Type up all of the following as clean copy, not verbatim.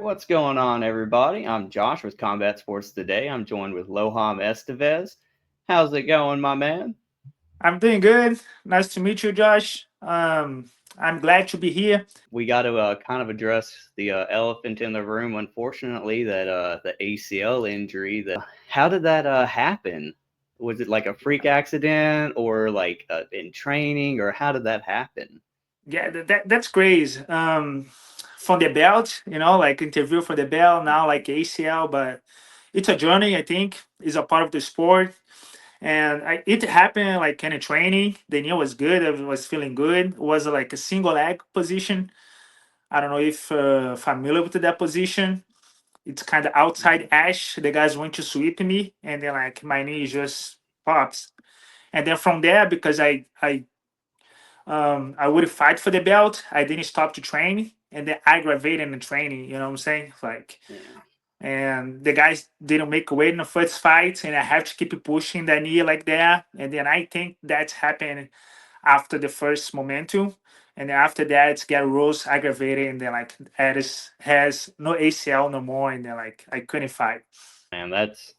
What's going on, everybody? I'm Josh with Combat Sports Today. I'm joined with Lorram Esteves. How's it going, my man? I'm doing good. Nice to meet you, Josh. I'm glad to be here. We got to kind of address the elephant in the room. Unfortunately, that the ACL injury. How did that happen? Was it like a freak accident, or like in training, or how did that happen? Yeah, that's crazy. From the belt, like interview for the belt, now like ACL, but it's a journey. I think is a part of the sport, and it happened like kind of training. The knee was good. I was feeling good. It was like a single leg position. I don't know if familiar with that position. It's kind of outside ash. The guys went to sweep me, and then like my knee just pops. And then from there, because I would fight for the belt. I didn't stop to train, and then aggravated in the training. You know what I'm saying? Like, Yeah. and the guys didn't make weight in the first fight, and I have to keep pushing the knee like that. And then I think that happened after the first momentum, and then after that it's get worse, aggravated, and then like Addis has no ACL no more, and then like I couldn't fight. Man, that's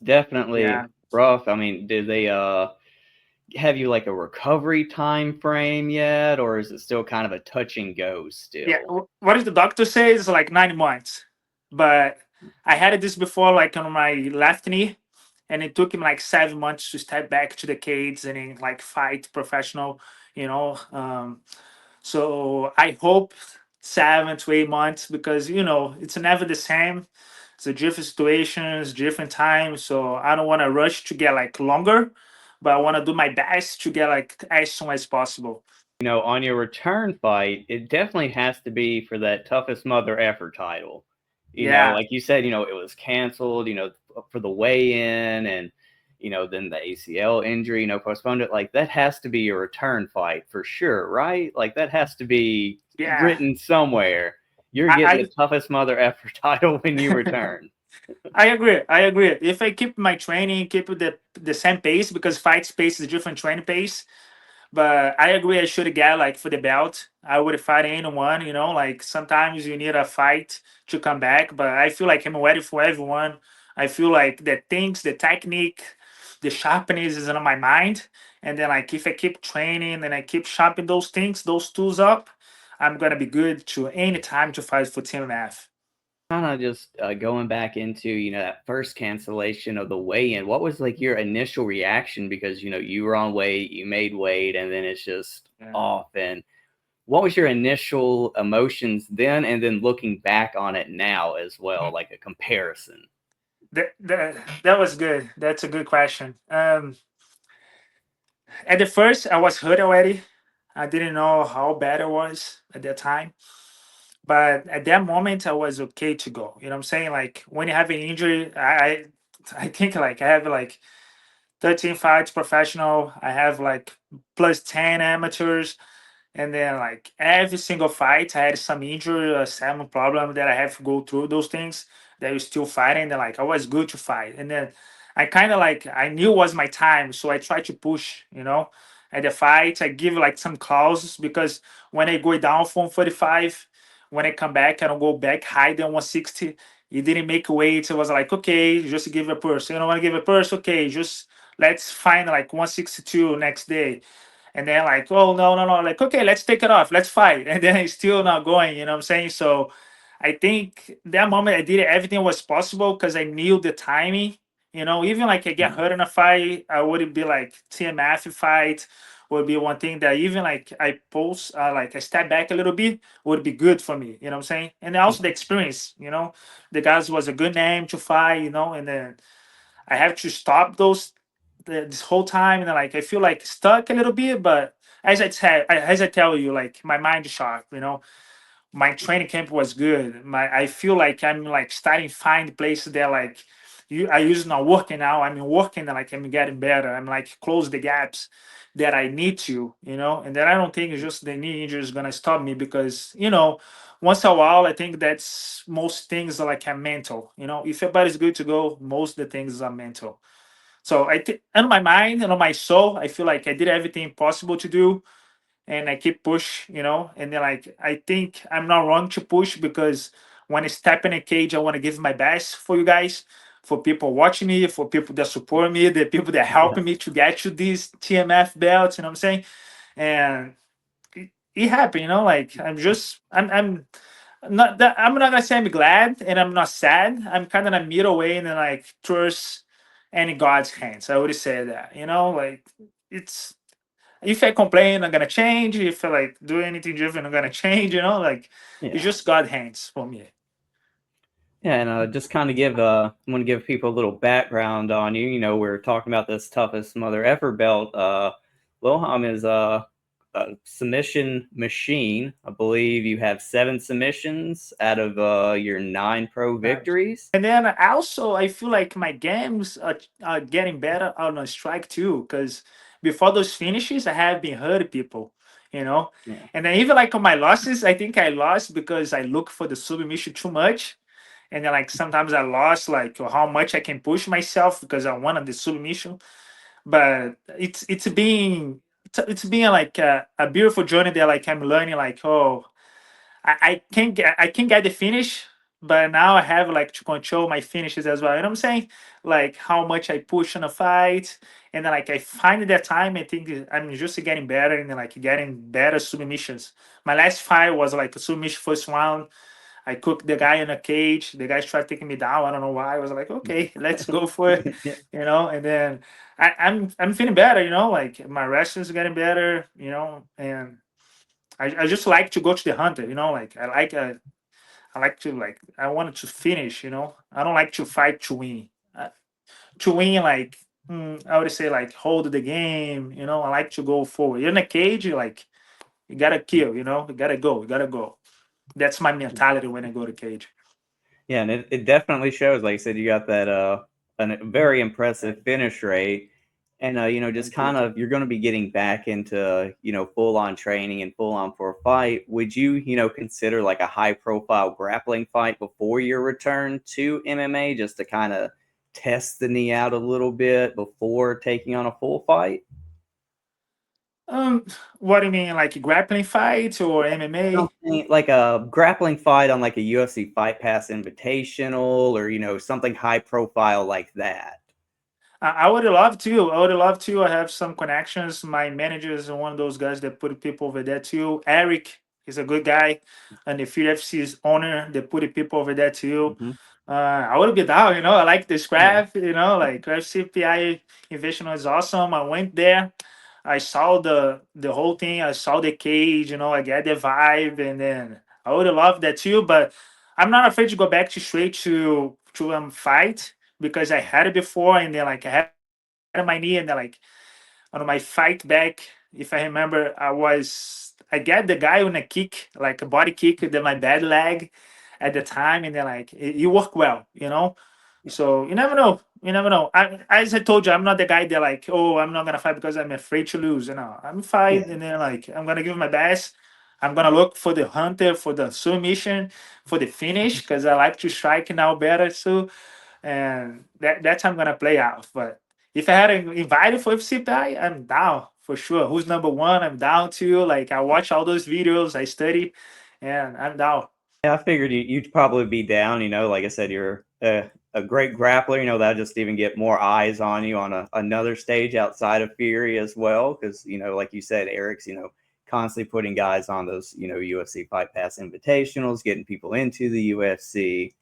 definitely Yeah. rough. I mean, did they have you like a recovery time frame yet, or is it still kind of a touch and go Yeah, still? what does the doctor say? It's like 9 months, but I had this before, like on my left knee, and it took him like 7 months to step back to the cage and then like fight professional. You know, so I hope 7 to 8 months because it's never the same. It's a different situations, different times. So I don't want to rush to get like longer, but I want to do my best to get like as soon as possible. On your return fight, it definitely has to be for that toughest mother effer title. Yeah, Like you said, it was canceled, for the weigh-in, and then the ACL injury, postponed it. Like that has to be your return fight for sure, right? Like that has to be yeah. written somewhere. You're getting I, the toughest mother effer title when you I return. I agree. I agree. If I keep my training, keep the same pace because fight pace is different training pace. But I agree. I should get like for the belt. I would fight anyone. Like sometimes you need a fight to come back. But I feel like I'm ready for everyone. I feel like the things, the technique, the sharpness is on my mind. And then like if I keep training and I keep sharpening those things, those tools up, I'm gonna be good to any time to fight for team F. Kind of just going back into that first cancellation of the weigh-in. What was like your initial reaction, because you were on weight, you made weight, and then it's just Yeah. off? And what was your initial emotions then, and then looking back on it now as well, like a comparison? That was good. That's a good question. At the first, I was hurt already. I didn't know how bad it was at that time. But at that moment, I was okay to go. You know what I'm saying? Like when you have an injury, I think like I have like 13 fights professional. I have like plus 10 amateurs. And then like every single fight, I had some injury or some problem that I have to go through those things that you still fighting. And like I was good to fight. And then I kind of like I knew it was my time, so I tried to push. At the fight, I give like some clauses because when I go down from 45, when I come back, I don't go back higher than 160. It didn't make weight. It was like okay, just give a purse. You don't want to give a purse, okay, just let's find like 162 next day. And then like, oh no, no, no, like okay, let's take it off, let's fight. And then it's still not going, you know what I'm saying? So I think that moment I did everything was possible because I knew the timing. Even like I get hurt in a fight, I wouldn't be like TMF fight would be one thing that even like I post like I step back a little bit would be good for me, you know what I'm saying? And also the experience, the guys was a good name to fight, and then I have to stop this whole time, and then like I feel like stuck a little bit. But as I tell you, like my mind is sharp. My training camp was good. I feel like I'm like starting to find places that like I used not working now. I'm working and like I'm getting better. I'm like close the gaps that I need to. And then I don't think it's just the knee injury is gonna stop me because once in a while I think that's most things are like a mental. If your body's good to go, most of the things are mental. So in my mind and on my soul, I feel like I did everything possible to do, and I keep push. And then like I think I'm not wrong to push because when I step in a cage, I want to give my best for you guys, for people watching me, for people that support me, the people that Yeah. helping me to get to these TMF belts. You know what I'm saying? And it happened. You know, like I'm not that I'm not gonna say I'm glad and I'm not sad. I'm kind of in a middle way and then like trust in God's hands. I would say that. You know, like it's if I complain, I'm gonna change. If I like do anything different, I'm gonna change. You know, like it's Yeah. just God hands for me. Yeah, and just kind of I want to give people a little background on you. You know, we're talking about this toughest mother effer belt. Lorram is a submission machine. I believe you have 7 submissions out of your 9 pro Nice. victories. And then also, I feel like my games are getting better on a strike too. Because before those finishes, I have been hurting people, you know. Yeah, And then even like on my losses, I think I lost because I look for the submission too much. And then like sometimes I lost like how much I can push myself because I wanted the submission. But it's being like a beautiful journey that like I'm learning like oh I can get the finish, but now I have like to control my finishes as well. You know what I'm saying? Like how much I push on a fight, and then like I find that time. I think I'm just getting better and then, like getting better submissions. My last fight was like a submission first round. I cooked the guy in a cage. The guy tried taking me down. I don't know why. I was like, okay, let's go for it, yeah, you know. And then I'm feeling better, you know. Like my wrestling's getting better, you know, and I just like to go to the hunter, you know. Like I like to like I wanted to finish, you know. I don't like to fight to win. To win, like I would say, like hold the game, you know. I like to go forward. You're in a cage, you like you gotta kill, you know. You gotta go. You gotta go. That's my mentality when I go to cage. yeah, and it definitely shows. Like I said, you got that a very impressive finish rate. And you know, just Thank you. kind of you're going to be getting back into full on training and full on for a fight. Would you consider like a high profile grappling fight before your return to MMA, just to kind of test the knee out a little bit before taking on a full fight? Um, what do you mean, like grappling fight or MMA? Something like a grappling fight on like a UFC Fight Pass Invitational, or something high profile like that. I would love to. I would love to. I have some connections. My manager is one of those guys that put people over there too. Eric is a good guy, and the FC's owner, they put the people over there too. Hmm. I would be down. You know, I like this Yeah. craft. You know, like FCPI Invitational is awesome. I went there. I saw the whole thing. I saw the cage. You know, I get the vibe, and then I would love that too. But I'm not afraid to go back to straight to fight because I had it before, and then like I had on my knee, and then like on my fight back, if I remember, I get the guy on a kick, like a body kick, then my bad leg at the time, and then like it worked well, you know. So you never know. You never know. As I told you, I'm not the guy that like, oh, I'm not gonna fight because I'm afraid to lose. You know, I'm fight, Yeah. and then like I'm gonna give my best. I'm gonna look for the hunter, for the submission, for the finish, because I like to strike now better. So and that's how I'm gonna play out. But if I had invited for FCPI, I'm down for sure. Who's number one? I'm down too. Like I watch all those videos, I study, and I'm down. Yeah, I figured you'd probably be down. Like I said, you're a great grappler. That just even get more eyes on you on another stage outside of Fury as well. Because like you said, Eric's constantly putting guys on those UFC Fight Pass Invitationals, getting people into the UFC.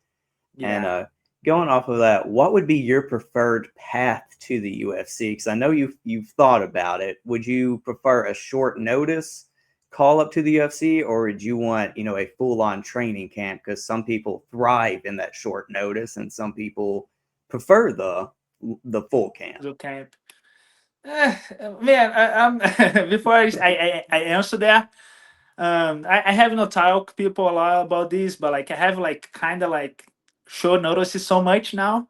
And Yeah. going off of that, what would be your preferred path to the UFC? Because I know you've thought about it. Would you prefer a short notice call up to the UFC, or would you want a full on training camp? Because some people thrive in that short notice, and some people prefer the full camp. So camp. Man, I'm before I answer that, I have not talked people a lot about this, but like I have like kind of like short notices so much now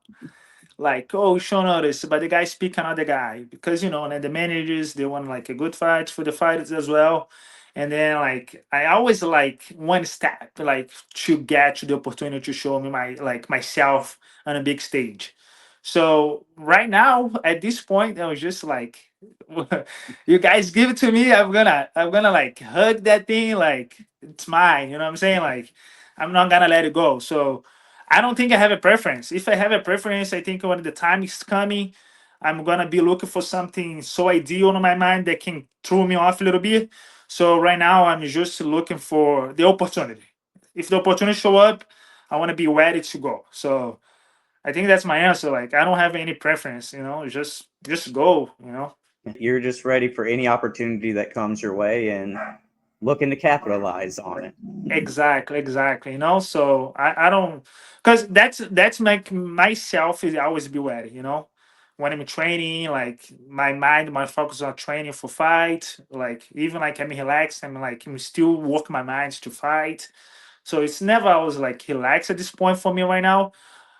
like oh show notice but the guy speak another guy because you know and then the managers they want like a good fight for the fighters as well and then like I always like one step like to get to the opportunity to show me my like myself on a big stage so right now at this point I was just like you guys give it to me I'm gonna like hug that thing like it's mine you know what I'm saying like I'm not gonna let it go. So I don't think I have a preference. If I have a preference, I think when the time is coming, I'm gonna be looking for something so ideal in my mind that can throw me off a little bit. So right now, I'm just looking for the opportunity. If the opportunity show up, I want to be ready to go. So I think that's my answer. Like I don't have any preference. Just go. You're just ready for any opportunity that comes your way and looking to capitalize on it. Exactly, exactly. So I don't, because that's myself is always be ready. When I'm training, like my mind, my focus on training for fight. Like even like I'm relaxed, I'm still work my mind to fight. So it's never always like relaxed at this point for me right now.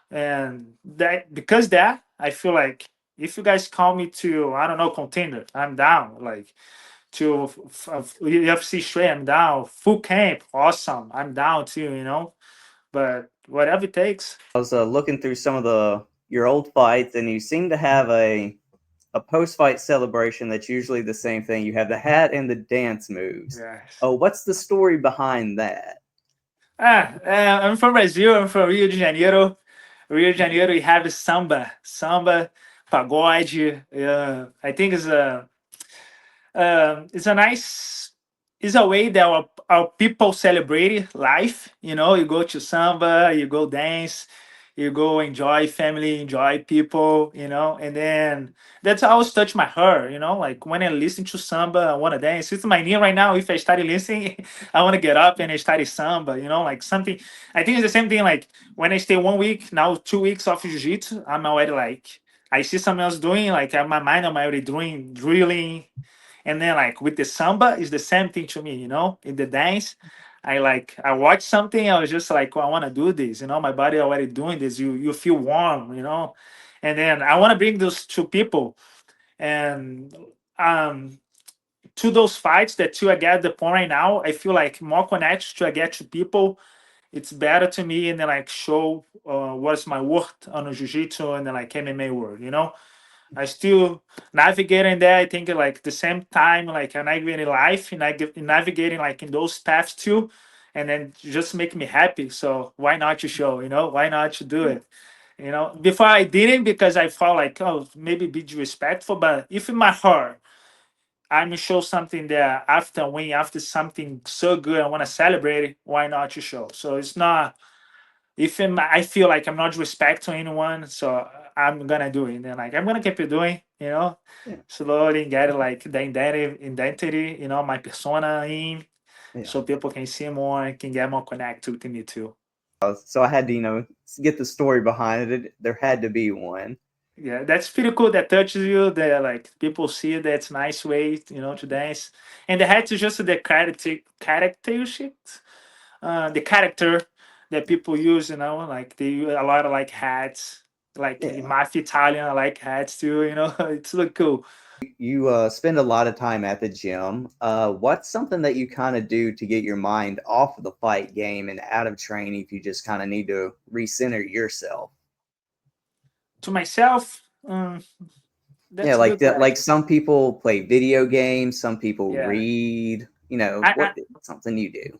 And that because that I feel like if you guys call me to I don't know contender, I'm down. Like to UFC straight, I'm down. Full camp, awesome. I'm down too. But whatever it takes. I was looking through some of the your old fights, and you seem to have a post fight celebration that's usually the same thing. You have the hat and the dance moves. Yes. Oh, what's the story behind that? I'm from Brazil. I'm from Rio de Janeiro. Rio de Janeiro, we have samba, pagode. I think it's a nice it's a way that our people celebrate life. You go to samba, you go dance, you go enjoy family, enjoy people, and then that's always touch my heart. Like when I listen to samba, I want to dance. It's my knee right now. If I started listening, I want to get up and I study samba. Like something. I think it's the same thing. Like when I stay 1 week now, 2 weeks off jiu-jitsu, I'm already like I see someone else doing like my mind. I'm already doing drilling, and then like with the samba, it's the same thing to me, In the dance, I watch something, I was just like, well, I want to do this, my body already doing this. You feel warm. And then I want to bring those two people and um to those fights that you I get the point right now. I feel like more connected to I get to people. It's better to me and then like show what's my worth on the jiu-jitsu and then like MMA world. I still navigating there. I think like the same time, like I navigating life and navigating like in those paths too, and then just make me happy. So why not to show? Why not to do it? Before I didn't because I felt like oh maybe be disrespectful, but if in my heart I'm show something that after win after something so good I want to celebrate it. Why not to show? So it's not if I feel like I'm not respecting anyone, so I'm gonna do it. And then like I'm gonna keep it doing, Yeah, slowly get like the identity, my persona in, yeah. so people can see more and can get more connected to me too. So I had to, get the story behind it. There had to be one. Yeah, that's pretty cool. That touches you. That like people see that's nice way, to dance. And the hat is just the characteristics, the character that people use, like they use a lot of like hats, like in Yeah. Mafia Italian, I like hats too, it's look cool. You spend a lot of time at the gym. What's something that you kind of do to get your mind off of the fight game and out of training if you just kind of need to recenter yourself? To myself, Yeah, that's a like good that. Like question. some people play video games, some people Yeah. read. I, I What something you do?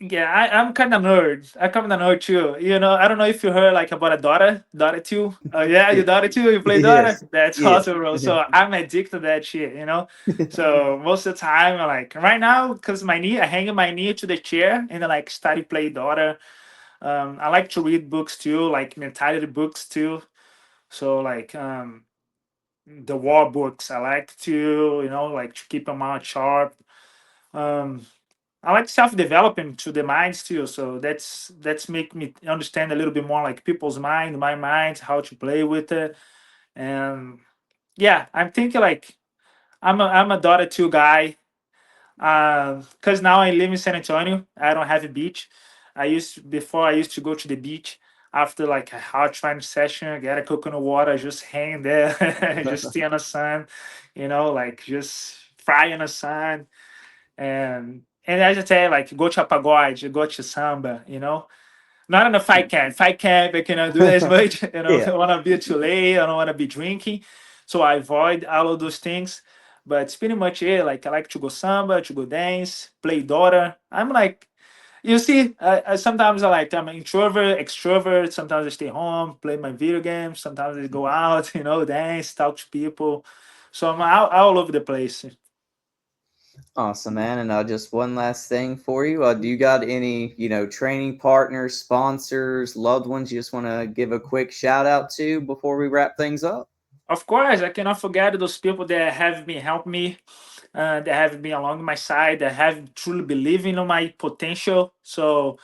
yeah, I'm kind of nerd. I kind of nerd too. I don't know if you heard like about a Dota 2. Oh yeah, Yeah. your Dota 2, you play Dota? Yes. That's Yeah. awesome, bro. So I'm addicted to that shit. So most of the time, like right now, because my knee, I hang my knee to the chair and then like study play Dota. I like to read books too, like mentality books too. So like the war books, I like to, like to keep my mind sharp. Um, I like self-developing to the minds too. So that's make me understand a little bit more like people's mind, my mind, how to play with it. And yeah, I'm thinking like I'm a Dota 2 guy. Because now I live in San Antonio. I don't have a beach. I used to go to the beach after like a hard training session, get a coconut water, just hang there, just stay in the sun, like just fry in the sun. And as I say, like go to a pagode, go to samba, not in a fight camp. Fight camp, I cannot do as much. I Yeah. don't want to be too late. I don't want to be drinking, so I avoid all of those things. But it's pretty much it. Like I like to go samba, to go dance, play Dota. I'm like, You see, sometimes I'm an introvert, extrovert. Sometimes I stay home, play my video games. Sometimes I go out, dance, talk to people. So I'm all over the place. Awesome, man. And just one last thing for you. Do you got any, training partners, sponsors, loved ones you just want to give a quick shout out to before we wrap things up? Of course, I cannot forget those people that have been helping me, that have been along my side, that have truly believing in my potential. So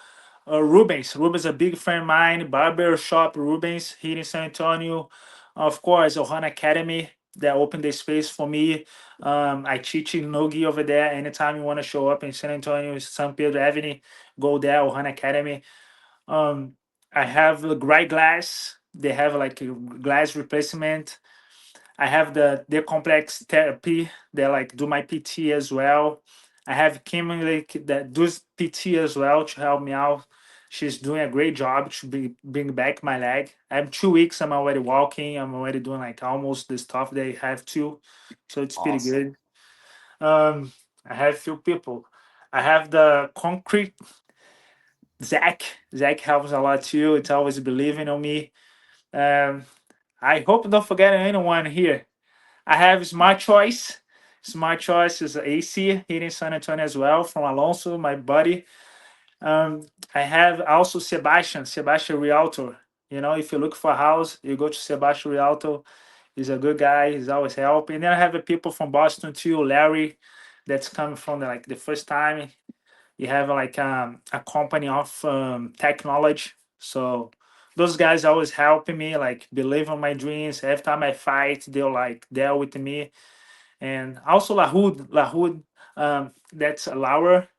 Rubens, a big friend of mine, barber shop Rubens here in San Antonio. Of course, Ohana Academy that opened the space for me. I teach in Nogi over there. Anytime you want to show up in San Antonio, San Pedro Avenue, go there, Ohana Academy. Um, I have the Gray Glass. They have like a glass replacement. I have the complex therapy. They like do my PT as well. I have Kimberly that does PT as well to help me out. She's doing a great job to bring back my leg. I have 2 weeks. I'm already walking. I'm already doing like almost the stuff they have to, so it's pretty Awesome. good. Um, I have few people. I have the concrete Zach. Zach helps a lot too. It's always believing on me. Um, I hope don't forget anyone here. I have Smart Choice. Smart Choice is AC here in San Antonio as well from Alonso, my buddy. I have also Sebastian Rialto. If you look for a house, you go to Sebastian Rialto. He's a good guy. He's always helping. And then I have the people from Boston too, Larry, that's coming from the first time. You have a company of technology. So those guys always helping me, like believe in my dreams. Every time I fight, they're like there with me. And also Lahoud, that's Laura.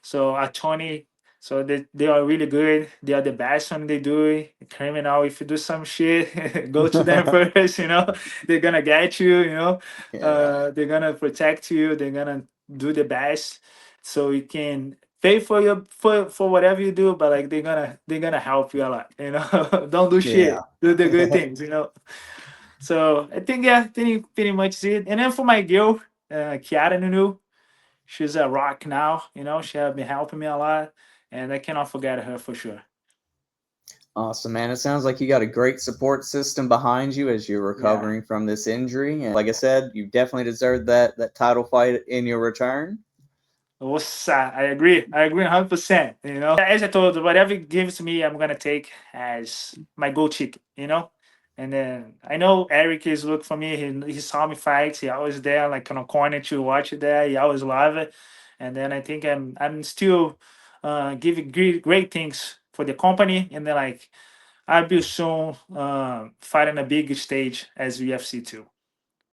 So Tony, so they are really good. They are the best when they do it. Criminal, if you do some shit, go to them first. They're gonna get you. Yeah. They're gonna protect you. They're gonna do the best, so you can pay for your for whatever you do. But like they're gonna help you a lot. Don't do Yeah. shit. Do the good things. So I think yeah, pretty much it. And then for my girl, Kiara Nunu, she's a rock now. She has been helping me a lot, and I cannot forget her for sure. Awesome, man. It sounds like you got a great support system behind you as you're Yeah. recovering from this injury. And like I said, you definitely deserved that title fight in your return. Ossa, I agree. I agree 100%. As I told you, whatever it gives me, I'm gonna take as my gold ticket. And then I know Eric is looking for me. He saw me fight. He always there, like on a corner to watch it there. He always love it. And then I think I'm still giving great things for the company. And then I'll be soon fighting a big stage as UFC too.